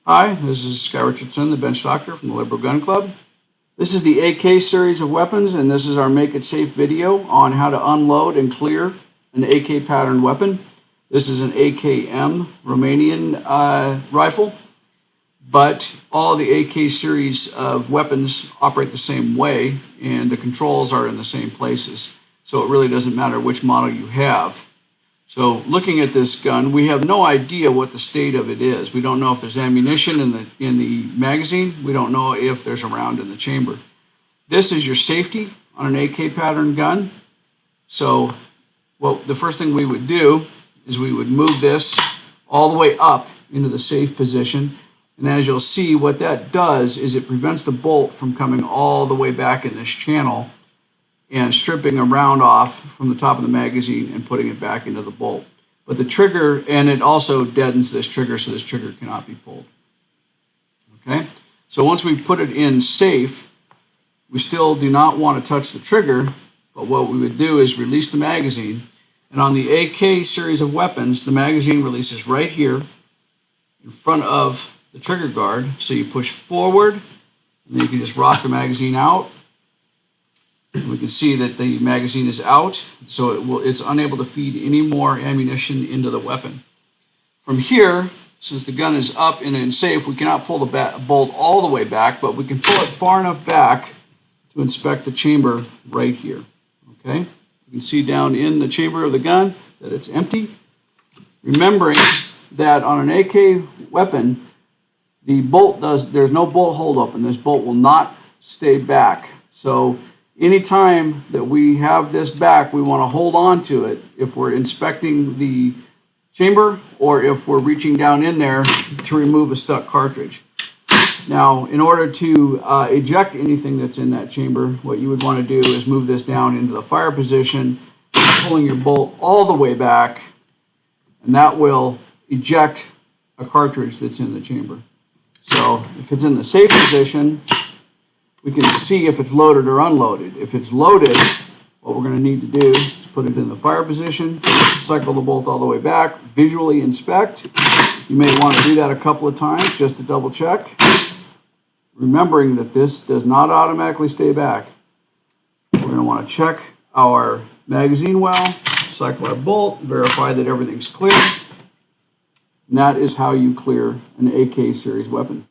Hi, this is Sky Richardson, the bench doctor from the Liberal Gun Club. This is the AK series of weapons, and this is our Make It Safe video on how to unload and clear an AK pattern weapon. This is an AKM Romanian rifle, but all the AK series of weapons operate the same way, and the controls are in the same places. So it really doesn't matter which model you have. So looking at this gun, we have no idea what the state of it is. We don't know if there's ammunition in the magazine. We don't know if there's a round in the chamber. This is your safety on an AK pattern gun. So the first thing we would do is we would move this all the way up into the safe position. And as you'll see, what that does is it prevents the bolt from coming all the way back in this channel and stripping a round off from the top of the magazine and putting it back into the bolt. But the trigger, and it also deadens this trigger so this trigger cannot be pulled. Okay, so once we put it in safe, we still do not want to touch the trigger, but what we would do is release the magazine. And on the AK series of weapons, the magazine releases right here in front of the trigger guard. So you push forward, and then you can just rock the magazine out. We can see that the magazine is out, so it's unable to feed any more ammunition into the weapon. From here, since the gun is up and in safe, we cannot pull the bolt all the way back, but we can pull it far enough back to inspect the chamber right here. Okay, you can see down in the chamber of the gun that it's empty. Remembering that on an AK weapon, there's no bolt holdup, and this bolt will not stay back. So anytime that we have this back, we want to hold on to it if we're inspecting the chamber or if we're reaching down in there to remove a stuck cartridge. Now, in order to eject anything that's in that chamber, what you would want to do is move this down into the fire position, pulling your bolt all the way back, and that will eject a cartridge that's in the chamber. So if it's in the safe position, we can see if it's loaded or unloaded. If it's loaded, what we're going to need to do is put it in the fire position, cycle the bolt all the way back, visually inspect. You may want to do that a couple of times just to double check. Remembering that this does not automatically stay back. We're going to want to check our magazine well, cycle our bolt, verify that everything's clear. And that is how you clear an AK series weapon.